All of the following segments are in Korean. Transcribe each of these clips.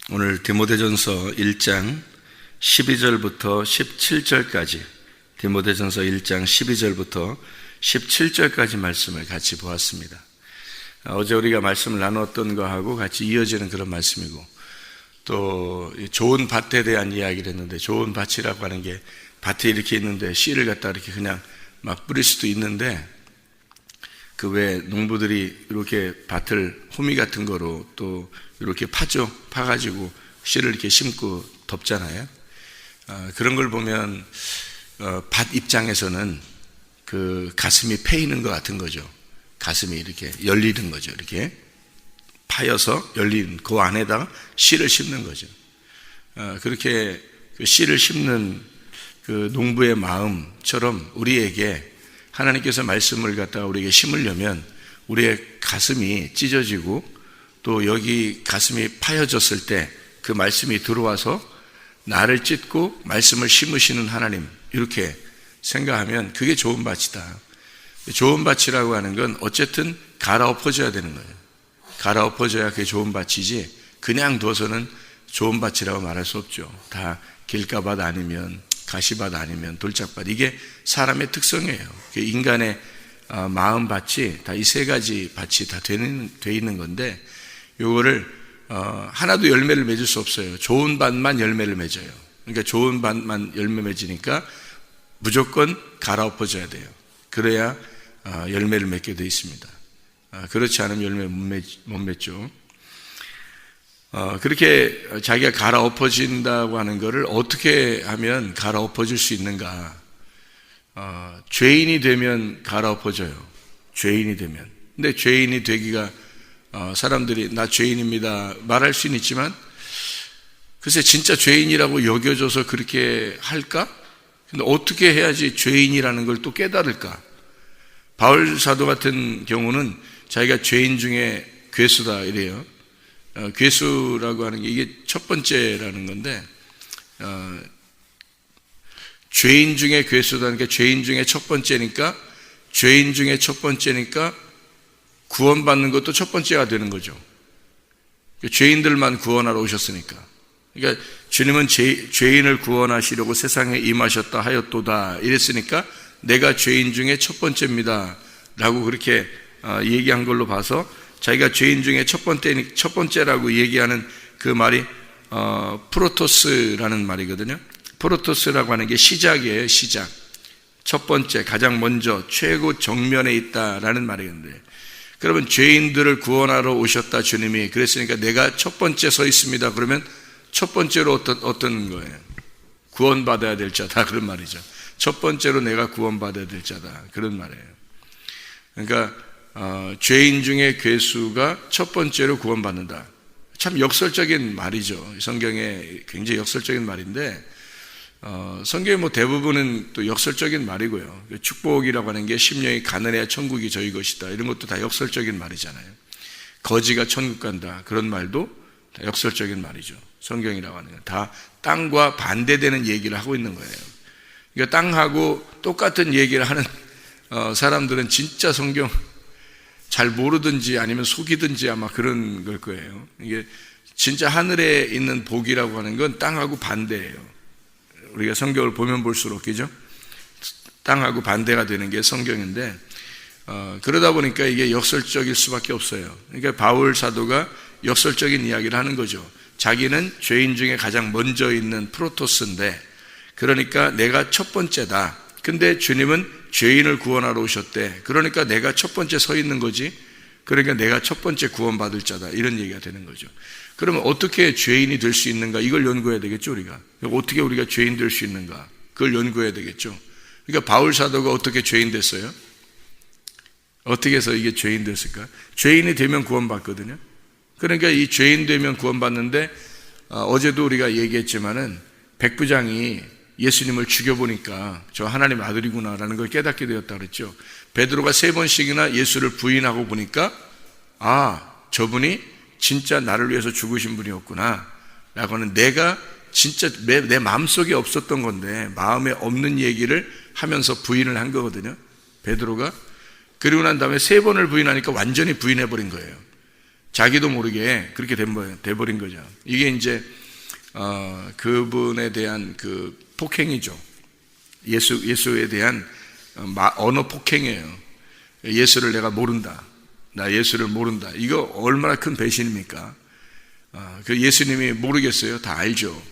오늘 디모데전서 1장 12절부터 17절까지 디모데전서 1장 12절부터 17절까지 말씀을 같이 보았습니다. 어제 우리가 말씀을 나눴던 거하고 같이 이어지는 그런 말씀이고, 또 좋은 밭에 대한 이야기를 했는데, 좋은 밭이라고 하는 게 밭에 이렇게 있는데 씨를 갖다 이렇게 그냥 막 뿌릴 수도 있는데, 그 외 농부들이 이렇게 밭을 호미 같은 거로 또 이렇게 파가지고 씨를 이렇게 심고 덮잖아요. 그런 걸 보면 밭 입장에서는 그 가슴이 패이는 것 같은 거죠. 가슴이 이렇게 열리는 거죠. 이렇게 파여서 열린 그 안에다가 씨를 심는 거죠. 그렇게 그 씨를 심는 그 농부의 마음처럼 우리에게 하나님께서 말씀을 갖다가 우리에게 심으려면 우리의 가슴이 찢어지고, 또 여기 가슴이 파여졌을 때 그 말씀이 들어와서 나를 찢고 말씀을 심으시는 하나님, 이렇게 생각하면 그게 좋은 밭이다. 좋은 밭이라고 하는 건 어쨌든 갈아엎어져야 되는 거예요. 갈아엎어져야 그게 좋은 밭이지, 그냥 둬서는 좋은 밭이라고 말할 수 없죠. 다 길가밭 아니면 가시밭 아니면 돌짝밭, 이게 사람의 특성이에요. 인간의 마음밭이 다 이 세 가지 밭이 다 돼 있는 건데, 요거를 하나도 열매를 맺을 수 없어요. 좋은 밭만 열매를 맺어요. 그러니까 좋은 밭만 열매 맺으니까 무조건 갈아엎어져야 돼요. 그래야 열매를 맺게 돼 있습니다. 그렇지 않으면 열매 못 맺죠. 그렇게 자기가 갈아엎어진다고 하는 것을 어떻게 하면 갈아엎어질 수 있는가? 죄인이 되면 갈아엎어져요. 죄인이 되면. 근데 죄인이 되기가, 사람들이 나 죄인입니다 말할 수는 있지만, 글쎄 진짜 죄인이라고 여겨져서 그렇게 할까? 근데 어떻게 해야지 죄인이라는 걸 또 깨달을까? 바울 사도 같은 경우는 자기가 죄인 중에 괴수다 이래요. 괴수라고 하는 게 이게 첫 번째라는 건데, 죄인 중에 괴수다는 게 죄인 중에 첫 번째니까, 죄인 중에 첫 번째니까 구원받는 것도 첫 번째가 되는 거죠. 죄인들만 구원하러 오셨으니까. 그러니까 주님은 죄인을 구원하시려고 세상에 임하셨다 하였도다 이랬으니까 내가 죄인 중에 첫 번째입니다 라고 그렇게 얘기한 걸로 봐서, 자기가 죄인 중에 첫 번째라고 얘기하는 그 말이 프로토스라는 말이거든요. 프로토스라고 하는 게 시작이에요. 시작. 첫 번째, 가장 먼저, 최고 정면에 있다라는 말이건데, 그러면 죄인들을 구원하러 오셨다 주님이, 그랬으니까 내가 첫 번째 서 있습니다. 그러면 첫 번째로 어떤 거예요? 구원받아야 될 자다, 그런 말이죠. 첫 번째로 내가 구원받아야 될 자다, 그런 말이에요. 그러니까 죄인 중에 괴수가 첫 번째로 구원받는다. 참 역설적인 말이죠. 성경에 굉장히 역설적인 말인데, 성경의 대부분은 또 역설적인 말이고요. 축복이라고 하는 게 심령이 가난해야 천국이 저희 것이다, 이런 것도 다 역설적인 말이잖아요. 거지가 천국 간다, 그런 말도 다 역설적인 말이죠. 성경이라고 하는 건 다 땅과 반대되는 얘기를 하고 있는 거예요. 그러니까 땅하고 똑같은 얘기를 하는 사람들은 진짜 성경 잘 모르든지 아니면 속이든지 아마 그런 걸 거예요. 이게 진짜 하늘에 있는 복이라고 하는 건 땅하고 반대예요. 우리가 성경을 보면 볼수록, 그죠? 땅하고 반대가 되는 게 성경인데, 그러다 보니까 이게 역설적일 수밖에 없어요. 그러니까 바울 사도가 역설적인 이야기를 하는 거죠. 자기는 죄인 중에 가장 먼저 있는 프로토스인데, 그러니까 내가 첫 번째다. 근데 주님은 죄인을 구원하러 오셨대. 그러니까 내가 첫 번째 서 있는 거지. 그러니까 내가 첫 번째 구원받을 자다, 이런 얘기가 되는 거죠. 그러면 어떻게 죄인이 될 수 있는가? 이걸 연구해야 되겠죠, 우리가. 어떻게 우리가 죄인 될 수 있는가? 그걸 연구해야 되겠죠. 그러니까 바울 사도가 어떻게 죄인 됐어요? 어떻게 해서 이게 죄인 됐을까? 죄인이 되면 구원받거든요. 그러니까 이 죄인 되면 구원받는데, 어제도 우리가 얘기했지만은 백부장이 예수님을 죽여보니까 저 하나님 아들이구나라는 걸 깨닫게 되었다 그랬죠. 베드로가 3번씩이나 예수를 부인하고 보니까, 저분이 진짜 나를 위해서 죽으신 분이었구나 라고는, 내가 진짜 내 마음속에 없었던 건데 마음에 없는 얘기를 하면서 부인을 한 거거든요, 베드로가. 그리고 난 다음에 3번을 부인하니까 완전히 부인해버린 거예요. 자기도 모르게 그렇게 돼버린 거죠. 이게 이제 그분에 대한 그 폭행이죠. 예수에 대한 언어 폭행이에요. 예수를 내가 모른다. 나 예수를 모른다. 이거 얼마나 큰 배신입니까? 그 예수님이 모르겠어요? 다 알죠.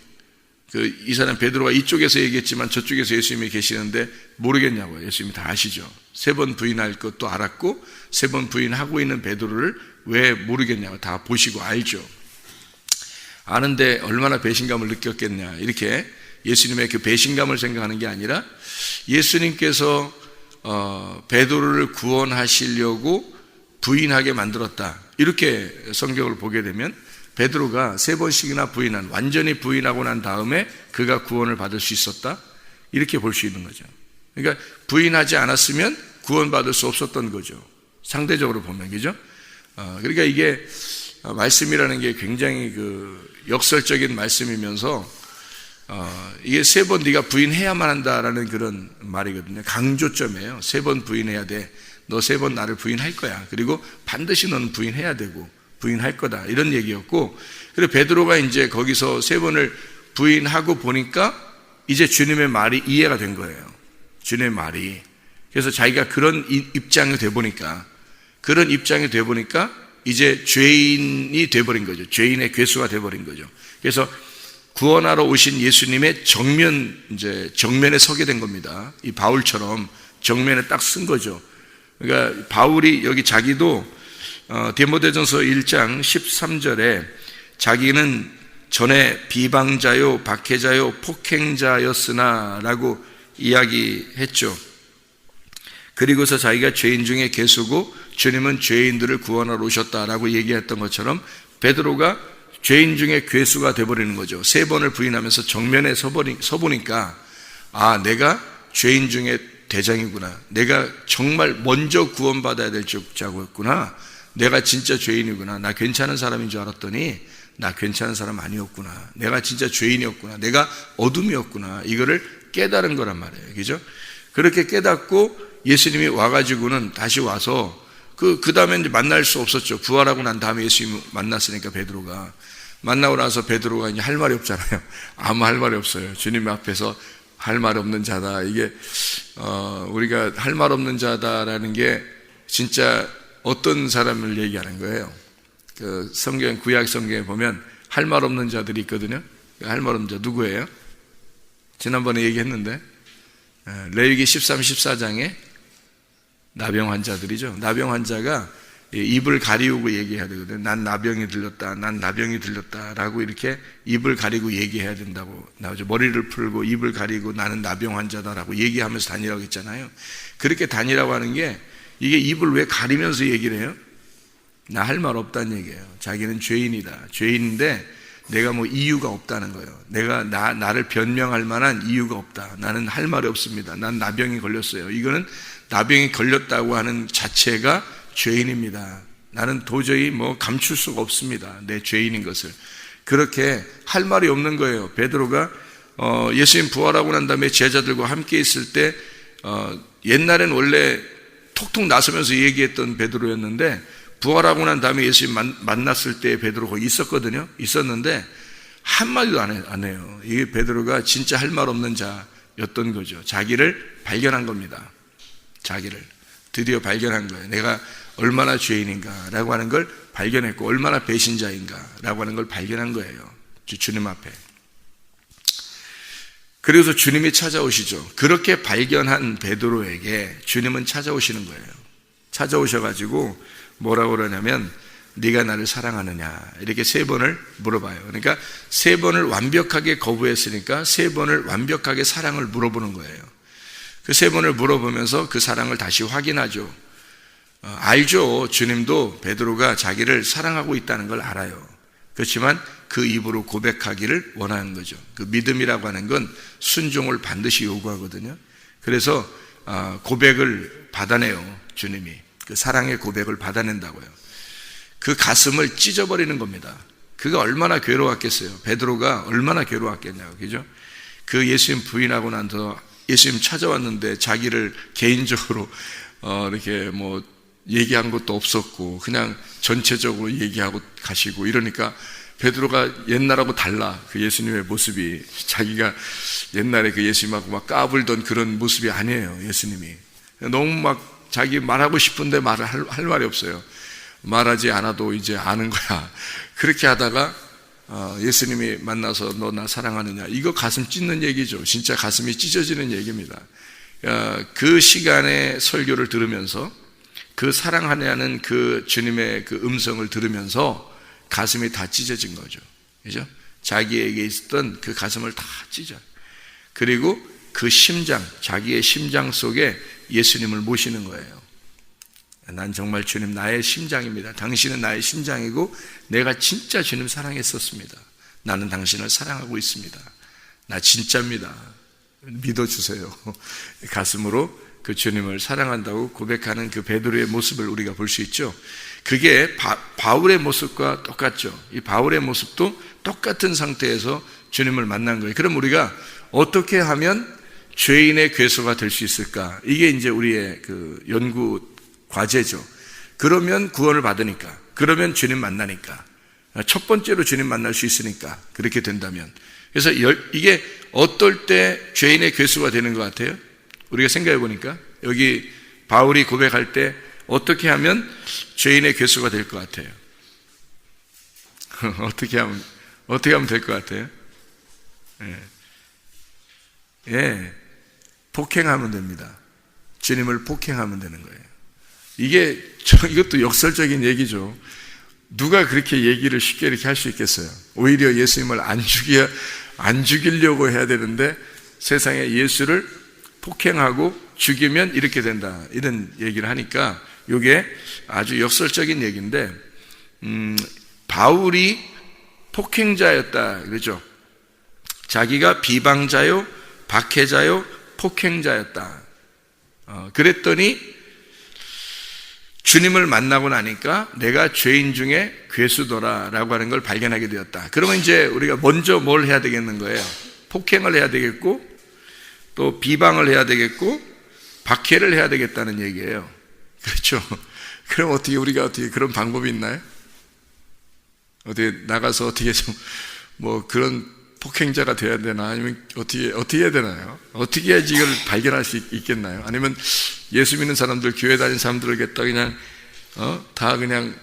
이 사람 베드로가 이쪽에서 얘기했지만 저쪽에서 예수님이 계시는데 모르겠냐고요. 예수님이 다 아시죠. 3번 부인할 것도 알았고 3번 부인하고 있는 베드로를 왜 모르겠냐고 다 보시고 알죠. 아는데 얼마나 배신감을 느꼈겠냐. 이렇게 예수님의 그 배신감을 생각하는 게 아니라 예수님께서 베드로를 구원하시려고 부인하게 만들었다. 이렇게 성경을 보게 되면 베드로가 3번씩이나 부인한, 완전히 부인하고 난 다음에 그가 구원을 받을 수 있었다. 이렇게 볼 수 있는 거죠. 그러니까 부인하지 않았으면 구원받을 수 없었던 거죠. 상대적으로 보면, 그죠? 그러니까 이게 말씀이라는 게 굉장히 그 역설적인 말씀이면서 이게 3번 네가 부인해야만 한다라는 그런 말이거든요. 강조점이에요. 3번 부인해야 돼. 너 3번 나를 부인할 거야. 그리고 반드시 너는 부인해야 되고 부인할 거다. 이런 얘기였고, 그리고 베드로가 이제 거기서 3번을 부인하고 보니까 이제 주님의 말이 이해가 된 거예요. 주님의 말이. 그래서 자기가 그런 입장이 돼 보니까 이제 죄인이 돼버린 거죠. 죄인의 괴수가 돼버린 거죠. 그래서 구원하러 오신 예수님의 정면에 서게 된 겁니다. 이 바울처럼 정면에 딱 쓴 거죠. 그러니까 바울이 여기 자기도 디모데전서 1장 13절에 자기는 전에 비방자요, 박해자요, 폭행자였으나 라고 이야기했죠. 그리고서 자기가 죄인 중에 괴수고 주님은 죄인들을 구원하러 오셨다라고 얘기했던 것처럼 베드로가 죄인 중에 괴수가 돼버리는 거죠. 3번을 부인하면서 정면에 서보니까 내가 죄인 중에 대장이구나. 내가 정말 먼저 구원받아야 될 자고였구나. 내가 진짜 죄인이구나. 나 괜찮은 사람인 줄 알았더니 나 괜찮은 사람 아니었구나. 내가 진짜 죄인이었구나. 내가 어둠이었구나. 이거를 깨달은 거란 말이에요. 그죠? 그렇게 깨닫고 예수님이 와가지고는 다시 와서 그 다음에 이제 만날 수 없었죠. 부활하고 난 다음에 예수님 만났으니까 베드로가. 만나고 나서 베드로가 이제 할 말이 없잖아요. 아무 할 말이 없어요. 주님 앞에서 할 말 없는 자다. 이게, 우리가 할 말 없는 자다라는 게 진짜 어떤 사람을 얘기하는 거예요. 그 구약 성경에 보면 할 말 없는 자들이 있거든요. 할 말 없는 자 누구예요? 지난번에 얘기했는데, 레위기 13, 14장에 나병 환자들이죠. 나병 환자가 입을 가리우고 얘기해야 되거든요. 난 나병이 들렸다. 난 나병이 들렸다. 라고 이렇게 입을 가리고 얘기해야 된다고 나오죠. 머리를 풀고 입을 가리고 나는 나병 환자다라고 얘기하면서 다니라고 했잖아요. 그렇게 다니라고 하는 게 이게 입을 왜 가리면서 얘기를 해요? 나 할 말 없다는 얘기예요. 자기는 죄인이다. 죄인인데 내가 뭐 이유가 없다는 거예요. 내가 나를 변명할 만한 이유가 없다. 나는 할 말이 없습니다. 난 나병이 걸렸어요. 이거는 나병이 걸렸다고 하는 자체가 죄인입니다. 나는 도저히 감출 수가 없습니다. 내 죄인인 것을. 그렇게 할 말이 없는 거예요. 베드로가 예수님 부활하고 난 다음에 제자들과 함께 있을 때 옛날엔 원래 톡톡 나서면서 얘기했던 베드로였는데 부활하고 난 다음에 예수님 만났을 때 베드로 거기 있었거든요. 있었는데 한마디도 안 해요. 이게 베드로가 진짜 할 말 없는 자였던 거죠. 자기를 발견한 겁니다. 자기를 드디어 발견한 거예요. 내가 얼마나 죄인인가라고 하는 걸 발견했고 얼마나 배신자인가라고 하는 걸 발견한 거예요. 주님 앞에. 그래서 주님이 찾아오시죠. 그렇게 발견한 베드로에게 주님은 찾아오시는 거예요. 찾아오셔가지고 뭐라고 그러냐면 네가 나를 사랑하느냐 이렇게 3번을 물어봐요. 그러니까 3번을 완벽하게 거부했으니까 3번을 완벽하게 사랑을 물어보는 거예요. 그 3번을 물어보면서 그 사랑을 다시 확인하죠. 알죠. 주님도 베드로가 자기를 사랑하고 있다는 걸 알아요. 그렇지만 그 입으로 고백하기를 원하는 거죠. 그 믿음이라고 하는 건 순종을 반드시 요구하거든요. 그래서 고백을 받아내요. 주님이 그 사랑의 고백을 받아낸다고요. 그 가슴을 찢어버리는 겁니다. 그가 얼마나 괴로웠겠어요. 베드로가 얼마나 괴로웠겠냐고. 그죠? 그 예수님 부인하고 나서 예수님 찾아왔는데 자기를 개인적으로 이렇게 얘기한 것도 없었고 그냥 전체적으로 얘기하고 가시고 이러니까 베드로가 옛날하고 달라. 그 예수님의 모습이 자기가 옛날에 그 예수님하고 막 까불던 그런 모습이 아니에요. 예수님이 너무 막 자기 말하고 싶은데 말을 할 말이 없어요. 말하지 않아도 이제 아는 거야. 그렇게 하다가 예수님이 만나서 너 나 사랑하느냐, 이거 가슴 찢는 얘기죠. 진짜 가슴이 찢어지는 얘기입니다. 그 시간에 설교를 들으면서 그 사랑하냐는 그 주님의 그 음성을 들으면서 가슴이 다 찢어진 거죠. 그죠? 자기에게 있었던 그 가슴을 다 찢어요. 그리고 그 심장, 자기의 심장 속에 예수님을 모시는 거예요. 난 정말 주님 나의 심장입니다. 당신은 나의 심장이고 내가 진짜 주님 사랑했었습니다. 나는 당신을 사랑하고 있습니다. 나 진짜입니다. 믿어주세요. 가슴으로 그 주님을 사랑한다고 고백하는 그 베드로의 모습을 우리가 볼 수 있죠. 그게 바울의 모습과 똑같죠. 이 바울의 모습도 똑같은 상태에서 주님을 만난 거예요. 그럼 우리가 어떻게 하면 죄인의 괴수가 될 수 있을까? 이게 이제 우리의 그 연구 과제죠. 그러면 구원을 받으니까, 그러면 주님 만나니까, 첫 번째로 주님 만날 수 있으니까 그렇게 된다면, 그래서 이게 어떨 때 죄인의 괴수가 되는 것 같아요? 우리가 생각해 보니까 여기 바울이 고백할 때 어떻게 하면 죄인의 괴수가 될 것 같아요? 어떻게 하면 될 것 같아요? 폭행하면 됩니다. 주님을 폭행하면 되는 거예요. 이것도 역설적인 얘기죠. 누가 그렇게 얘기를 쉽게 이렇게 할 수 있겠어요? 오히려 예수님을 안 죽이려고 해야 되는데 세상에 예수를 폭행하고 죽이면 이렇게 된다, 이런 얘기를 하니까 이게 아주 역설적인 얘기인데, 바울이 폭행자였다 그러죠. 자기가 비방자요, 박해자요, 폭행자였다. 그랬더니 주님을 만나고 나니까 내가 죄인 중에 괴수더라라고 하는 걸 발견하게 되었다. 그러면 이제 우리가 먼저 뭘 해야 되겠는 거예요? 폭행을 해야 되겠고, 또 비방을 해야 되겠고, 박해를 해야 되겠다는 얘기예요. 그렇죠? 그럼 우리가 어떻게 그런 방법이 있나요? 어떻게 나가서 어떻게 좀 그런 폭행자가 돼야 되나? 아니면 어떻게 해야 되나요? 어떻게 해야지 이걸 발견할 수 있겠나요? 아니면 예수 믿는 사람들, 교회 다니는 사람들을 그냥 다 그냥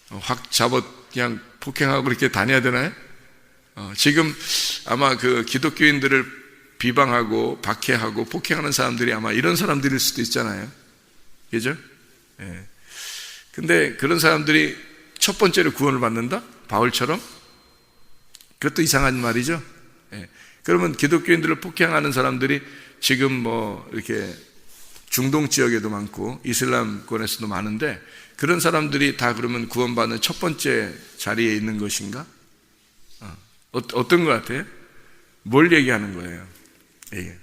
확 잡아 그냥 폭행하고 그렇게 다녀야 되나요? 지금 아마 그 기독교인들을 비방하고 박해하고 폭행하는 사람들이 아마 이런 사람들일 수도 있잖아요. 그죠? 예. 근데 그런 사람들이 첫 번째로 구원을 받는다? 바울처럼? 그것도 이상한 말이죠. 예. 그러면 기독교인들을 폭행하는 사람들이 지금 이렇게 중동 지역에도 많고 이슬람권에서도 많은데, 그런 사람들이 다 그러면 구원받는 첫 번째 자리에 있는 것인가? 어떤 것 같아요? 뭘 얘기하는 거예요? 예.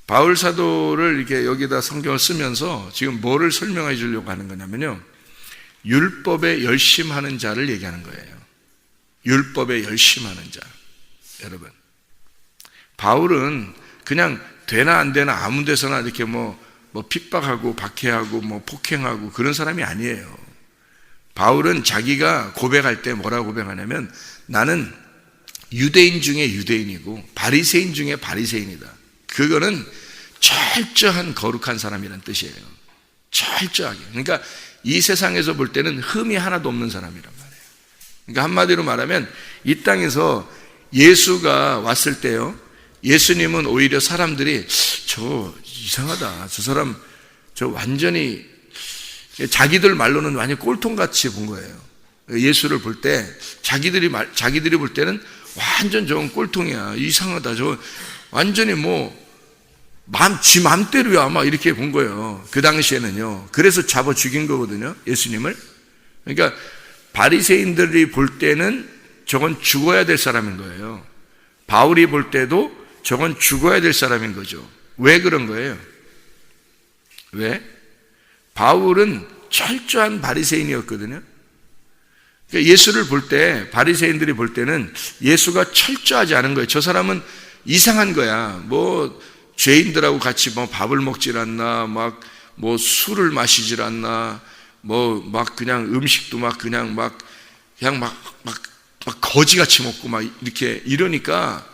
바울 사도를 이렇게 여기다 성경을 쓰면서 지금 뭐를 설명해 주려고 하는 거냐면요, 율법에 열심하는 자를 얘기하는 거예요. 율법에 열심하는 자. 여러분, 바울은 그냥 되나 안 되나 아무 데서나 이렇게 핍박하고 박해하고 폭행하고 그런 사람이 아니에요. 바울은 자기가 고백할 때 뭐라고 고백하냐면, 나는 유대인 중에 유대인이고 바리새인 중에 바리새인이다. 그거는 철저한 거룩한 사람이라는 뜻이에요. 철저하게. 그러니까 이 세상에서 볼 때는 흠이 하나도 없는 사람이란 말이에요. 그러니까 한마디로 말하면 이 땅에서 예수가 왔을 때요, 예수님은 오히려 사람들이 저 이상하다, 저 사람 저 완전히, 자기들 말로는 완전 꼴통같이 본 거예요. 예수를 볼 때 자기들이 볼 때는 완전 저건 꼴통이야, 이상하다, 저 완전히 지 맘대로야, 막 이렇게 본 거예요. 그 당시에는요. 그래서 잡아 죽인 거거든요, 예수님을. 그러니까 바리새인들이 볼 때는 저건 죽어야 될 사람인 거예요. 바울이 볼 때도 저건 죽어야 될 사람인 거죠. 왜 그런 거예요? 왜? 바울은 철저한 바리새인이었거든요. 그러니까 예수를 볼 때, 바리새인들이 볼 때는 예수가 철저하지 않은 거예요. 저 사람은 이상한 거야. 죄인들하고 같이 밥을 먹질 않나, 뭐 술을 마시질 않나, 뭐 막 그냥 음식도 막 그냥 막 거지같이 먹고 막 이렇게 이러니까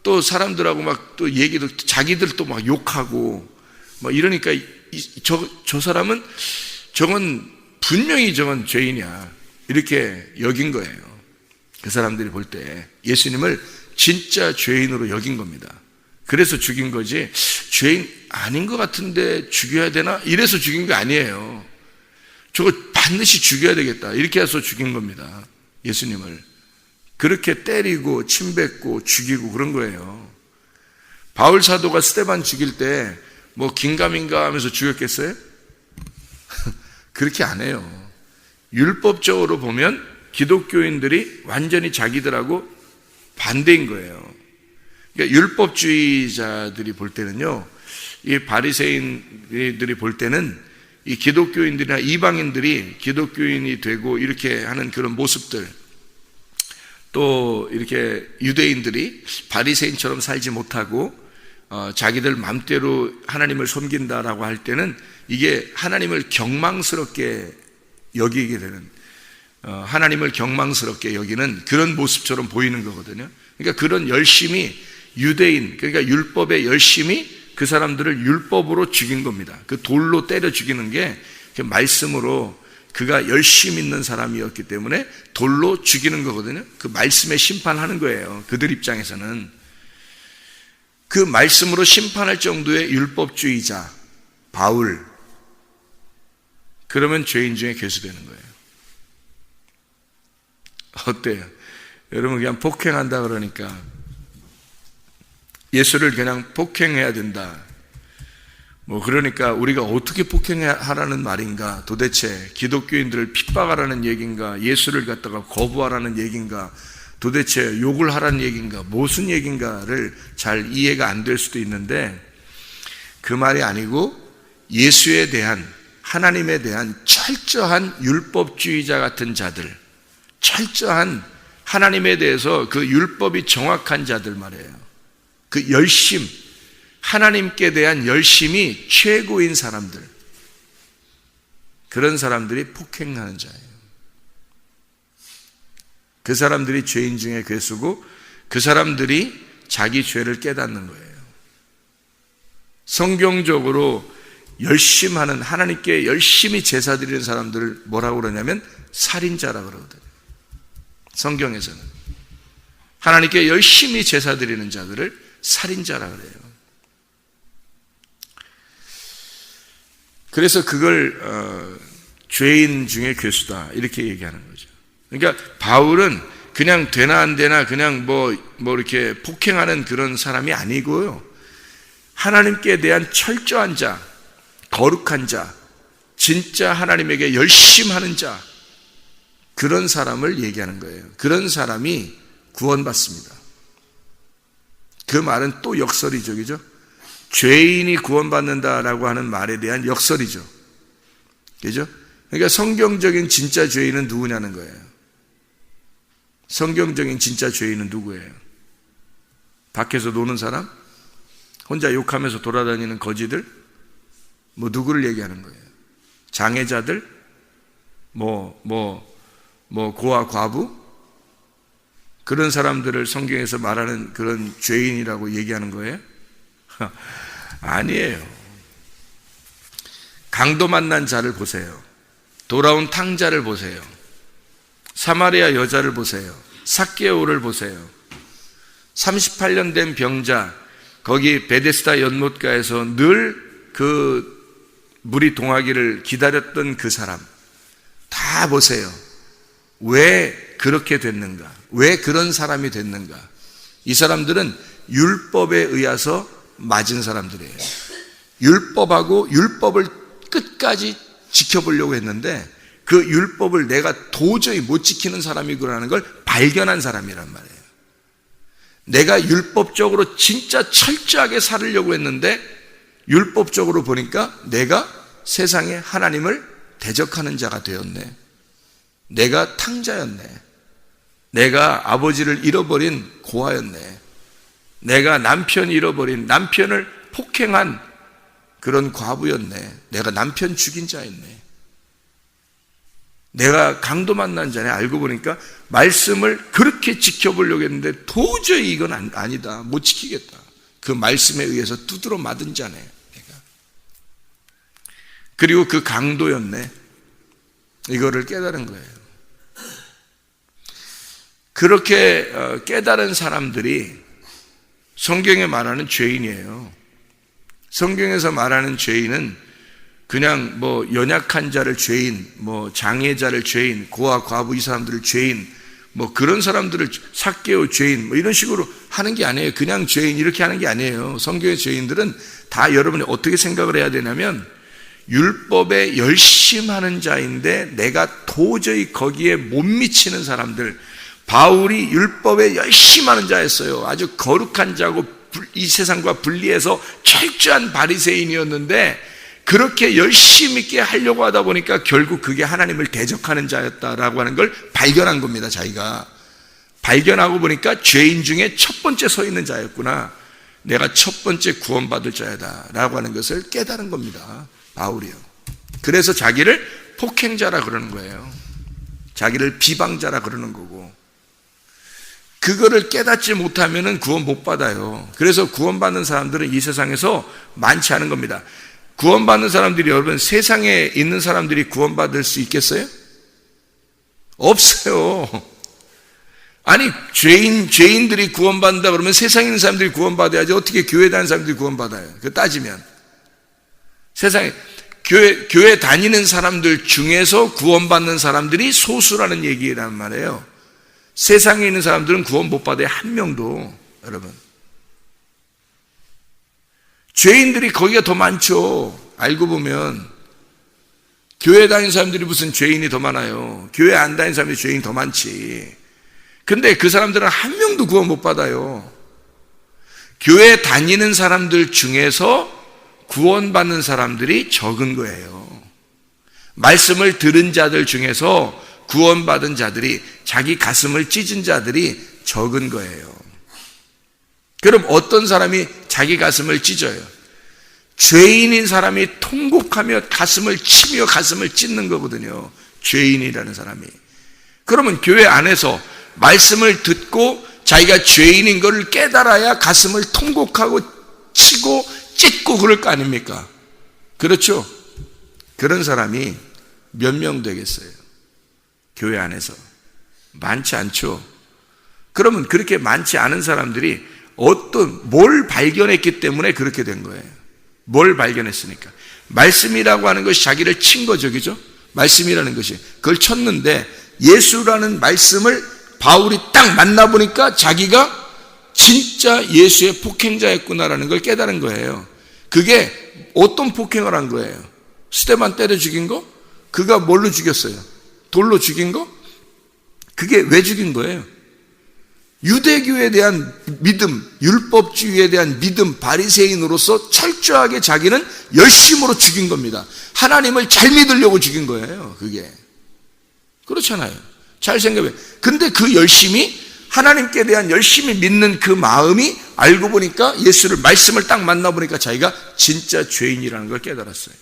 또 사람들하고 막 또 얘기도 자기들도 막 욕하고 막 이러니까 저 사람은 저건 분명히 저건 죄인이야 이렇게 여긴 거예요. 그 사람들이 볼 때 예수님을 진짜 죄인으로 여긴 겁니다. 그래서 죽인 거지 죄인 아닌 것 같은데 죽여야 되나? 이래서 죽인 게 아니에요. 저거 반드시 죽여야 되겠다 이렇게 해서 죽인 겁니다. 예수님을 그렇게 때리고 침뱉고 죽이고 그런 거예요. 바울 사도가 스데반 죽일 때 뭐 긴가민가 하면서 죽였겠어요? 그렇게 안 해요. 율법적으로 보면 기독교인들이 완전히 자기들하고 반대인 거예요. 그러니까 율법주의자들이 볼 때는요, 이 바리새인들이 볼 때는 이 기독교인들이나 이방인들이 기독교인이 되고 이렇게 하는 그런 모습들, 또 이렇게 유대인들이 바리새인처럼 살지 못하고 자기들 맘대로 하나님을 섬긴다라고 할 때는 이게 하나님을 경망스럽게 여기게 되는, 하나님을 경망스럽게 여기는 그런 모습처럼 보이는 거거든요. 그러니까 그런 열심이 유대인, 그러니까 율법의 열심이 그 사람들을 율법으로 죽인 겁니다. 그 돌로 때려 죽이는 게 그 말씀으로 그가 열심 있는 사람이었기 때문에 돌로 죽이는 거거든요. 그 말씀에 심판하는 거예요. 그들 입장에서는. 그 말씀으로 심판할 정도의 율법주의자 바울, 그러면 죄인 중에 괴수되는 거예요. 어때요? 여러분 그냥 폭행한다 그러니까 예수를 그냥 폭행해야 된다, 뭐 그러니까 우리가 어떻게 폭행하라는 말인가, 도대체 기독교인들을 핍박하라는 얘기인가, 예수를 갖다가 거부하라는 얘기인가, 도대체 욕을 하라는 얘기인가, 무슨 얘기인가를 잘 이해가 안 될 수도 있는데 그 말이 아니고 예수에 대한, 하나님에 대한 철저한 율법주의자 같은 자들, 철저한 하나님에 대해서 그 율법이 정확한 자들 말이에요. 그 열심, 하나님께 대한 열심이 최고인 사람들, 그런 사람들이 폭행하는 자예요. 그 사람들이 죄인 중에 괴수고 그 사람들이 자기 죄를 깨닫는 거예요. 성경적으로 열심하는, 하나님께 열심히 제사 드리는 사람들을 뭐라고 그러냐면 살인자라고 그러거든요. 성경에서는 하나님께 열심히 제사 드리는 자들을 살인자라고 그래요. 그래서 그걸 죄인 중에 괴수다 이렇게 얘기하는 거죠. 그러니까 바울은 그냥 되나 안 되나 그냥 뭐 이렇게 폭행하는 그런 사람이 아니고요, 하나님께 대한 철저한 자, 거룩한 자, 진짜 하나님에게 열심하는 자, 그런 사람을 얘기하는 거예요. 그런 사람이 구원받습니다. 그 말은 또 역설이죠. 죄인이 구원받는다라고 하는 말에 대한 역설이죠. 그죠? 그러니까 성경적인 진짜 죄인은 누구냐는 거예요. 성경적인 진짜 죄인은 누구예요? 밖에서 노는 사람? 혼자 욕하면서 돌아다니는 거지들? 뭐 누구를 얘기하는 거예요? 장애자들? 고아 과부? 그런 사람들을 성경에서 말하는 그런 죄인이라고 얘기하는 거예요? 아니에요. 강도 만난 자를 보세요. 돌아온 탕자를 보세요. 사마리아 여자를 보세요. 삭개오를 보세요. 38년 된 병자, 거기 베데스다 연못가에서 늘 그 물이 동하기를 기다렸던 그 사람 다 보세요. 왜 그렇게 됐는가? 왜 그런 사람이 됐는가? 이 사람들은 율법에 의해서 맞은 사람들이에요. 율법하고 율법을 끝까지 지켜보려고 했는데 그 율법을 내가 도저히 못 지키는 사람이구나라는 걸 발견한 사람이란 말이에요. 내가 율법적으로 진짜 철저하게 살으려고 했는데 율법적으로 보니까 내가 세상에 하나님을 대적하는 자가 되었네. 내가 탕자였네. 내가 아버지를 잃어버린 고아였네. 내가 남편을 잃어버린, 남편을 폭행한 그런 과부였네. 내가 남편 죽인 자였네. 내가 강도 만난 자네. 알고 보니까 말씀을 그렇게 지켜보려고 했는데 도저히 이건 아니다. 못 지키겠다. 그 말씀에 의해서 두드러 맞은 자네. 내가. 그리고 그 강도였네. 이거를 깨달은 거예요. 그렇게 깨달은 사람들이 성경에 말하는 죄인이에요. 성경에서 말하는 죄인은 그냥 뭐 연약한 자를 죄인, 뭐 장애자를 죄인, 고아 과부 이 사람들을 죄인, 뭐 그런 사람들을 삭개오 죄인, 뭐 이런 식으로 하는 게 아니에요. 그냥 죄인 이렇게 하는 게 아니에요. 성경의 죄인들은 다 여러분이 어떻게 생각을 해야 되냐면 율법에 열심하는 자인데 내가 도저히 거기에 못 미치는 사람들. 바울이 율법에 열심하는 자였어요. 아주 거룩한 자고 이 세상과 분리해서 철저한 바리새인이었는데 그렇게 열심히 있게 하려고 하다 보니까 결국 그게 하나님을 대적하는 자였다라고 하는 걸 발견한 겁니다. 자기가 발견하고 보니까 죄인 중에 첫 번째 서 있는 자였구나. 내가 첫 번째 구원받을 자야다 라고 하는 것을 깨달은 겁니다. 바울이요. 그래서 자기를 폭행자라 그러는 거예요. 자기를 비방자라 그러는 거고, 그거를 깨닫지 못하면 구원 못 받아요. 그래서 구원받는 사람들은 이 세상에서 많지 않은 겁니다. 구원받는 사람들이, 여러분, 세상에 있는 사람들이 구원받을 수 있겠어요? 없어요. 아니, 죄인들이 구원받는다 그러면 세상에 있는 사람들이 구원받아야지. 어떻게 교회 다니는 사람들이 구원받아요? 그 따지면. 세상에, 교회 다니는 사람들 중에서 구원받는 사람들이 소수라는 얘기란 말이에요. 세상에 있는 사람들은 구원 못 받아요. 한 명도. 여러분, 죄인들이 거기가 더 많죠. 알고 보면 교회 다니는 사람들이 무슨 죄인이 더 많아요. 교회 안 다니는 사람들이 죄인이 더 많지. 근데 그 사람들은 한 명도 구원 못 받아요. 교회 다니는 사람들 중에서 구원받는 사람들이 적은 거예요. 말씀을 들은 자들 중에서 구원받은 자들이, 자기 가슴을 찢은 자들이 적은 거예요. 그럼 어떤 사람이 자기 가슴을 찢어요? 죄인인 사람이 통곡하며 가슴을 치며 가슴을 찢는 거거든요. 죄인이라는 사람이. 그러면 교회 안에서 말씀을 듣고 자기가 죄인인 것을 깨달아야 가슴을 통곡하고 치고 찢고 그럴 거 아닙니까? 그렇죠? 그런 사람이 몇 명 되겠어요? 교회 안에서 많지 않죠. 그러면 그렇게 많지 않은 사람들이 뭘 발견했기 때문에 그렇게 된 거예요. 뭘 발견했으니까. 말씀이라고 하는 것이 자기를 친 거죠. 그죠? 말씀이라는 것이. 그걸 쳤는데 예수라는 말씀을 바울이 딱 만나보니까 자기가 진짜 예수의 폭행자였구나라는 걸 깨달은 거예요. 그게 어떤 폭행을 한 거예요? 스데반 때려 죽인 거? 그가 뭘로 죽였어요? 돌로 죽인 거? 그게 왜 죽인 거예요? 유대교에 대한 믿음, 율법주의에 대한 믿음, 바리새인으로서 철저하게 자기는 열심으로 죽인 겁니다. 하나님을 잘 믿으려고 죽인 거예요. 그게. 그렇잖아요. 잘 생각해. 근데 그 열심이, 하나님께 대한 열심히 믿는 그 마음이 알고 보니까 예수를, 말씀을 딱 만나보니까 자기가 진짜 죄인이라는 걸 깨달았어요.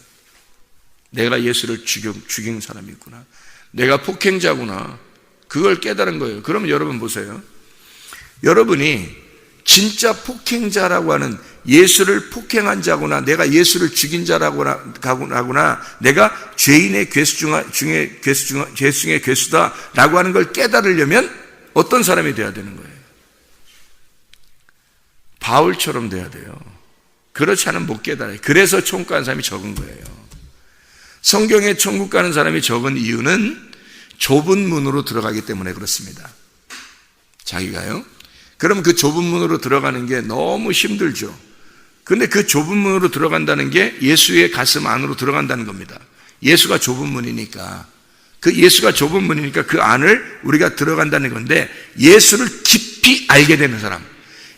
내가 예수를 죽인 사람이구나. 내가 폭행자구나. 그걸 깨달은 거예요. 그러면 여러분 보세요. 여러분이 진짜 폭행자라고 하는, 예수를 폭행한 자구나, 내가 예수를 죽인 자라구나, 내가 죄인의 괴수 중에 괴수다라고 하는 걸 깨달으려면 어떤 사람이 돼야 되는 거예요? 바울처럼 돼야 돼요. 그렇지 않으면 못 깨달아요. 그래서 천국 가는 사람이 적은 거예요. 성경에 천국 가는 사람이 적은 이유는 좁은 문으로 들어가기 때문에 그렇습니다. 자기가요. 그럼 그 좁은 문으로 들어가는 게 너무 힘들죠. 근데 그 좁은 문으로 들어간다는 게 예수의 가슴 안으로 들어간다는 겁니다. 예수가 좁은 문이니까. 그 예수가 좁은 문이니까 그 안을 우리가 들어간다는 건데, 예수를 깊이 알게 되는 사람,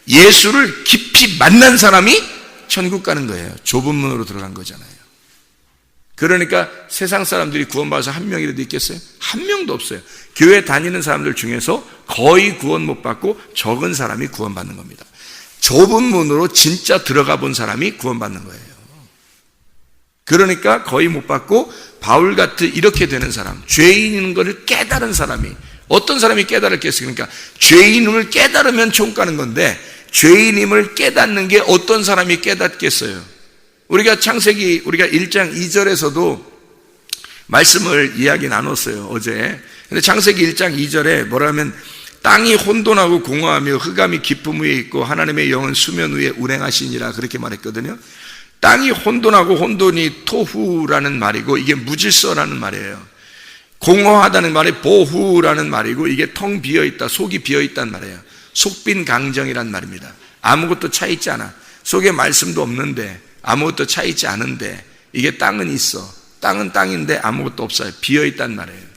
예수를 깊이 만난 사람이 천국 가는 거예요. 좁은 문으로 들어간 거잖아요. 그러니까 세상 사람들이 구원받아서 한 명이라도 있겠어요? 한 명도 없어요. 교회 다니는 사람들 중에서 거의 구원 못 받고 적은 사람이 구원받는 겁니다. 좁은 문으로 진짜 들어가 본 사람이 구원받는 거예요. 그러니까 거의 못 받고 바울 같은 이렇게 되는 사람, 죄인인 것을 깨달은 사람이, 어떤 사람이 깨달았겠어요? 그러니까 죄인임을 깨달으면 천국 가는 건데 죄인임을 깨닫는 게 어떤 사람이 깨닫겠어요? 우리가 창세기 우리가 1장 2절에서도 말씀을 이야기 나눴어요, 어제. 근데 창세기 1장 2절에 뭐라면 땅이 혼돈하고 공허하며 흑암이 깊음 위에 있고 하나님의 영은 수면 위에 운행하시니라 그렇게 말했거든요. 땅이 혼돈하고 혼돈이 토후라는 말이고 이게 무질서라는 말이에요. 공허하다는 말이 보후라는 말이고 이게 텅 비어있다, 속이 비어있다는 말이에요. 속빈 강정이란 말입니다. 아무것도 차있지 않아. 속에 말씀도 없는데 아무것도 차있지 않은데 이게 땅은 있어. 땅은 땅인데 아무것도 없어요. 비어있단 말이에요.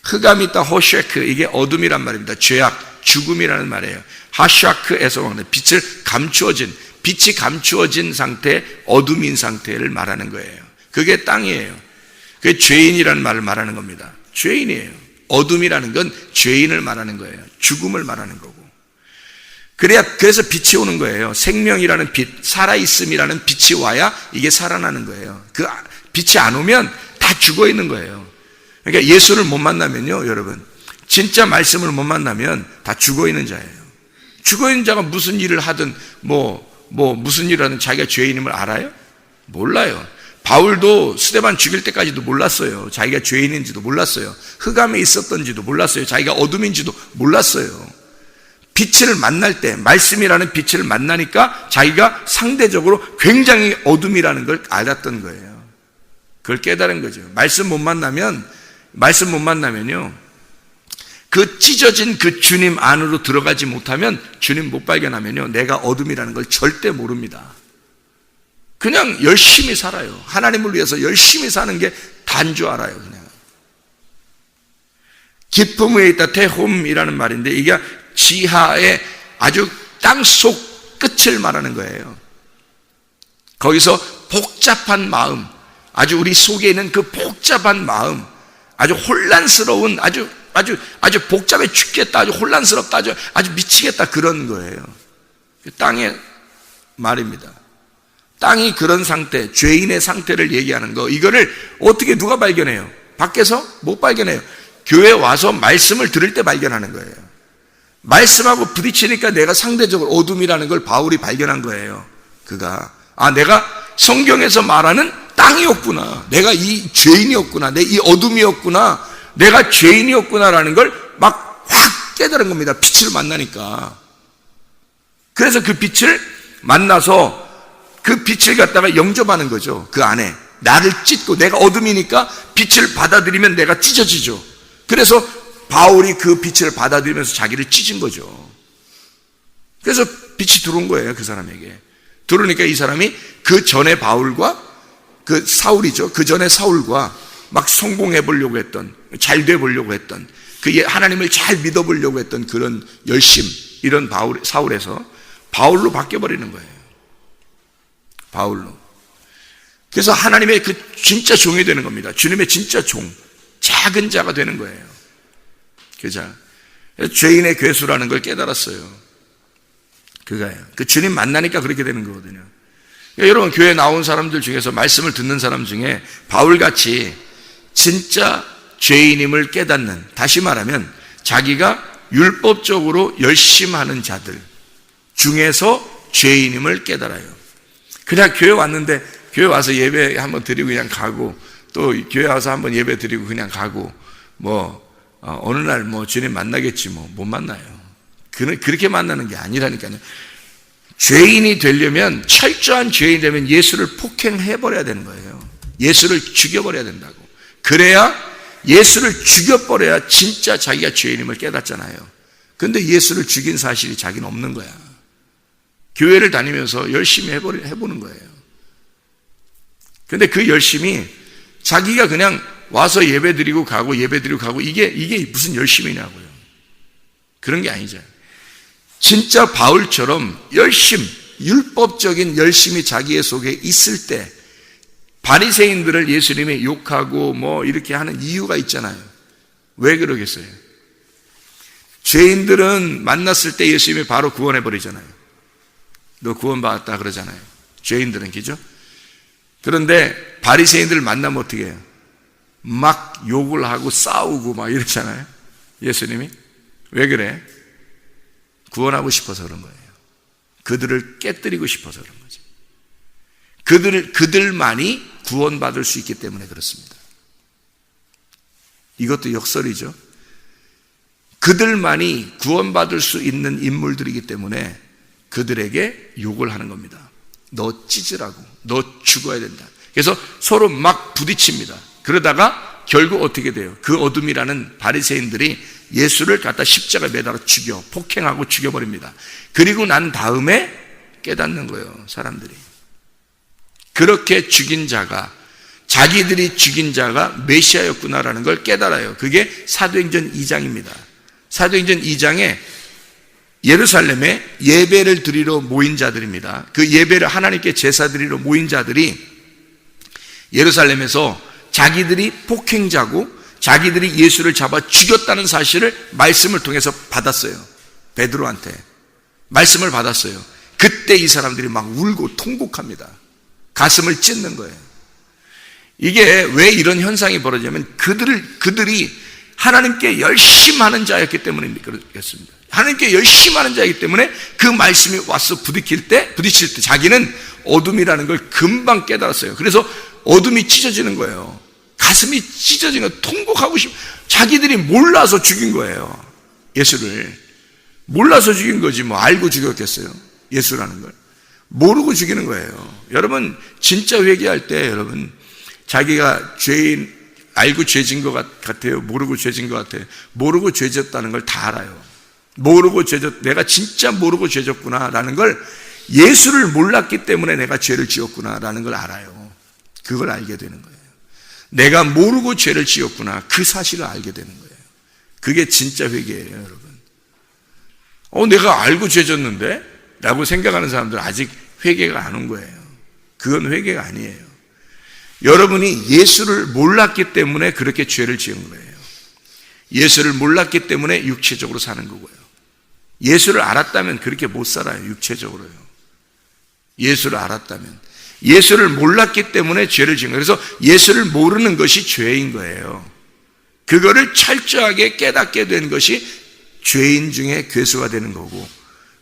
흑암이 있다, 호쉐크, 이게 어둠이란 말입니다. 죄악, 죽음이라는 말이에요. 하샤크에서 빛을 감추어진, 빛이 감추어진 상태, 어둠인 상태를 말하는 거예요. 그게 땅이에요. 그게 죄인이라는 말을 말하는 겁니다. 죄인이에요. 어둠이라는 건 죄인을 말하는 거예요. 죽음을 말하는 거고. 그래서 빛이 오는 거예요. 생명이라는 빛, 살아있음이라는 빛이 와야 이게 살아나는 거예요. 그 빛이 안 오면 다 죽어 있는 거예요. 그러니까 예수를 못 만나면요, 여러분, 진짜 말씀을 못 만나면 다 죽어 있는 자예요. 죽어 있는 자가 무슨 일을 하든 무슨 일을 하든 자기가 죄인임을 알아요? 몰라요. 바울도 스데반 죽일 때까지도 몰랐어요. 자기가 죄인인지도 몰랐어요. 흑암에 있었던지도 몰랐어요. 자기가 어둠인지도 몰랐어요. 빛을 만날 때, 말씀이라는 빛을 만나니까 자기가 상대적으로 굉장히 어둠이라는 걸 알았던 거예요. 그걸 깨달은 거죠. 말씀 못 만나면요, 그 찢어진 그 주님 안으로 들어가지 못하면, 주님 못 발견하면요, 내가 어둠이라는 걸 절대 모릅니다. 그냥 열심히 살아요. 하나님을 위해서 열심히 사는 게 다인 줄 알아요. 그냥 깊음 위에 있다, 테홈이라는 말인데 이게 지하의 아주 땅속 끝을 말하는 거예요. 거기서 복잡한 마음, 아주 우리 속에 있는 그 복잡한 마음, 아주 혼란스러운, 아주 복잡해 죽겠다, 아주 혼란스럽다, 아주 미치겠다, 그런 거예요. 땅의 말입니다. 땅이 그런 상태, 죄인의 상태를 얘기하는 거, 이거를 어떻게 누가 발견해요? 밖에서 못 발견해요. 교회 와서 말씀을 들을 때 발견하는 거예요. 말씀하고 부딪히니까 내가 상대적으로 어둠이라는 걸 바울이 발견한 거예요. 내가 성경에서 말하는 땅이었구나, 내가 이 죄인이었구나, 내 이 어둠이었구나, 내가 죄인이었구나라는 걸 막 확 깨달은 겁니다. 빛을 만나니까. 그래서 그 빛을 만나서 그 빛을 갖다가 영접하는 거죠. 그 안에 나를 찢고, 내가 어둠이니까 빛을 받아들이면 내가 찢어지죠. 그래서 바울이 그 빛을 받아들이면서 자기를 찢은 거죠. 그래서 빛이 들어온 거예요, 그 사람에게. 들어오니까 이 사람이 그 전에 바울과 그 사울이죠. 그 전에 사울과 막 성공해 보려고 했던, 잘 돼 보려고 했던, 그 하나님을 잘 믿어 보려고 했던 그런 열심, 이런 사울에서 바울로 바뀌어 버리는 거예요. 바울로. 그래서 하나님의 그 진짜 종이 되는 겁니다. 주님의 진짜 종, 작은 자가 되는 거예요. 그죠? 죄인의 괴수라는 걸 깨달았어요. 그거예요. 그 주님 만나니까 그렇게 되는 거거든요. 그러니까 여러분, 교회 나온 사람들 중에서 말씀을 듣는 사람 중에 바울같이 진짜 죄인임을 깨닫는, 다시 말하면 자기가 율법적으로 열심하는 자들 중에서 죄인임을 깨달아요. 그냥 교회 왔는데, 교회 와서 예배 한번 드리고 그냥 가고, 또 교회 와서 한번 예배 드리고 그냥 가고, 어느 날 주님 만나겠지, 못 만나요. 그렇게 만나는 게 아니라니까요. 죄인이 되려면, 철저한 죄인이 되면 예수를 폭행해버려야 되는 거예요. 예수를 죽여버려야 된다고. 그래야, 예수를 죽여버려야 진짜 자기가 죄인임을 깨닫잖아요. 근데 예수를 죽인 사실이 자기는 없는 거야. 교회를 다니면서 열심히 해보는 거예요. 근데 그 열심이 자기가 그냥 와서 예배드리고 가고 이게 무슨 열심이냐고요. 그런 게 아니죠. 진짜 바울처럼 율법적인 열심이 자기의 속에 있을 때 바리새인들을 예수님이 욕하고 이렇게 하는 이유가 있잖아요. 왜 그러겠어요? 죄인들은 만났을 때 예수님이 바로 구원해 버리잖아요. 너 구원받았다 그러잖아요. 죄인들은, 그죠? 그런데 바리새인들을 만나면 어떻게 해요? 막 욕을 하고 싸우고 막 이러잖아요. 예수님이. 왜 그래? 구원하고 싶어서 그런 거예요. 그들을 깨뜨리고 싶어서 그런 거죠. 그들만이 구원받을 수 있기 때문에 그렇습니다. 이것도 역설이죠. 그들만이 구원받을 수 있는 인물들이기 때문에 그들에게 욕을 하는 겁니다. 너 찢으라고. 너 죽어야 된다. 그래서 서로 막 부딪힙니다. 그러다가 결국 어떻게 돼요? 그 어둠이라는 바리새인들이 예수를 갖다 십자가에 매달아 죽여, 폭행하고 죽여버립니다. 그리고 난 다음에 깨닫는 거예요, 사람들이. 그렇게 죽인 자가, 자기들이 죽인 자가 메시아였구나라는 걸 깨달아요. 그게 사도행전 2장입니다. 사도행전 2장에 예루살렘에 예배를 드리러 모인 자들입니다. 그 예배를 하나님께 제사 드리러 모인 자들이 예루살렘에서 자기들이 폭행자고 자기들이 예수를 잡아 죽였다는 사실을 말씀을 통해서 받았어요. 베드로한테 말씀을 받았어요. 그때 이 사람들이 막 울고 통곡합니다. 가슴을 찢는 거예요. 이게 왜 이런 현상이 벌어지냐면 그들이 하나님께 열심하는 자였기 때문에 그렇겠습니다. 하나님께 열심하는 자이기 때문에 그 말씀이 와서 부딪힐 때 자기는 어둠이라는 걸 금방 깨달았어요. 그래서 어둠이 찢어지는 거예요. 가슴이 찢어지는 거, 통곡하고 자기들이 몰라서 죽인 거예요. 예수를 몰라서 죽인 거지 뭐 알고 죽였겠어요. 예수라는 걸 모르고 죽이는 거예요. 여러분 진짜 회개할 때 여러분 자기가 죄인 알고 죄진 것 같아요? 모르고 죄진 것 같아요? 모르고 죄졌다는 걸 다 알아요. 내가 진짜 모르고 죄졌구나 라는 걸, 예수를 몰랐기 때문에 내가 죄를 지었구나 라는 걸 알아요. 그걸 알게 되는 거예요. 내가 모르고 죄를 지었구나, 그 사실을 알게 되는 거예요. 그게 진짜 회개예요, 여러분. 내가 알고 죄졌는데? 라고 생각하는 사람들은 아직 회개가 안 온 거예요. 그건 회개가 아니에요. 여러분이 예수를 몰랐기 때문에 그렇게 죄를 지은 거예요. 예수를 몰랐기 때문에 육체적으로 사는 거고요. 예수를 알았다면 그렇게 못 살아요, 육체적으로요. 예수를 알았다면. 예수를 몰랐기 때문에 죄를 지은 거예요. 그래서 예수를 모르는 것이 죄인 거예요. 그거를 철저하게 깨닫게 된 것이 죄인 중에 괴수가 되는 거고,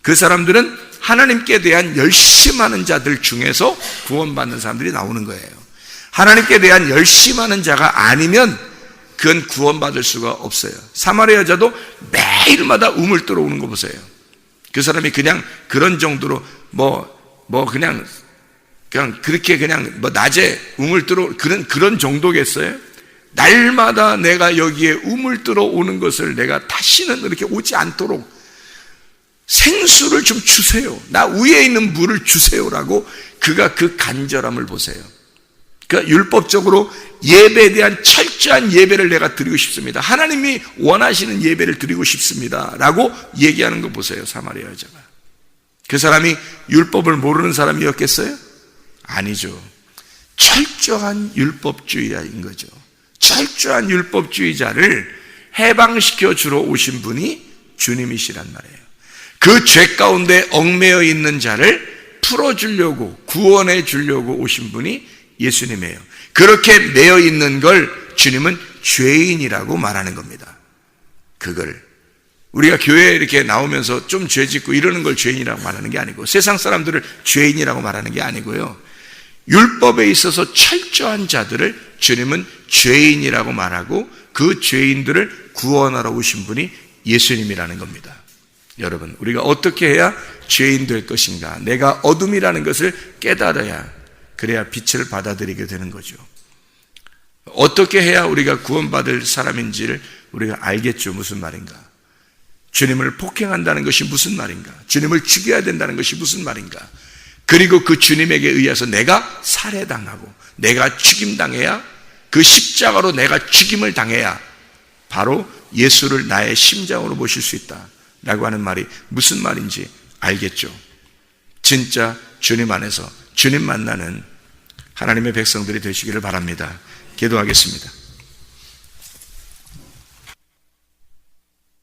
그 사람들은 하나님께 대한 열심하는 자들 중에서 구원받는 사람들이 나오는 거예요. 하나님께 대한 열심하는 자가 아니면 그건 구원받을 수가 없어요. 사마리아 여자도 매일마다 우물뜨러 오는 거 보세요. 그 사람이 그냥 그런 정도로 그냥 그렇게 그냥 낮에 우물뜨러 그런 정도겠어요? 날마다 내가 여기에 우물뜨러 오는 것을 내가 다시는 이렇게 오지 않도록 생수를 좀 주세요. 나 위에 있는 물을 주세요라고 그가 그 간절함을 보세요. 그러니까 율법적으로 예배에 대한 철저한 예배를 내가 드리고 싶습니다. 하나님이 원하시는 예배를 드리고 싶습니다 라고 얘기하는 거 보세요. 사마리아 여자가. 그 사람이 율법을 모르는 사람이었겠어요? 아니죠. 철저한 율법주의자인 거죠. 철저한 율법주의자를 해방시켜 주러 오신 분이 주님이시란 말이에요. 그 죄 가운데 얽매여 있는 자를 풀어주려고, 구원해 주려고 오신 분이 예수님이에요. 그렇게 매여 있는 걸 주님은 죄인이라고 말하는 겁니다. 그걸 우리가 교회에 이렇게 나오면서 좀 죄 짓고 이러는 걸 죄인이라고 말하는 게 아니고, 세상 사람들을 죄인이라고 말하는 게 아니고요, 율법에 있어서 철저한 자들을 주님은 죄인이라고 말하고 그 죄인들을 구원하러 오신 분이 예수님이라는 겁니다. 여러분, 우리가 어떻게 해야 죄인 될 것인가? 내가 어둠이라는 것을 깨달아야, 그래야 빛을 받아들이게 되는 거죠. 어떻게 해야 우리가 구원받을 사람인지를 우리가 알겠죠. 무슨 말인가? 주님을 폭행한다는 것이 무슨 말인가? 주님을 죽여야 된다는 것이 무슨 말인가? 그리고 그 주님에게 의해서 내가 살해당하고 내가 죽임당해야, 그 십자가로 내가 죽임을 당해야 바로 예수를 나의 심장으로 모실 수 있다 라고 하는 말이 무슨 말인지 알겠죠. 진짜 주님 안에서 주님 만나는 하나님의 백성들이 되시기를 바랍니다. 기도하겠습니다.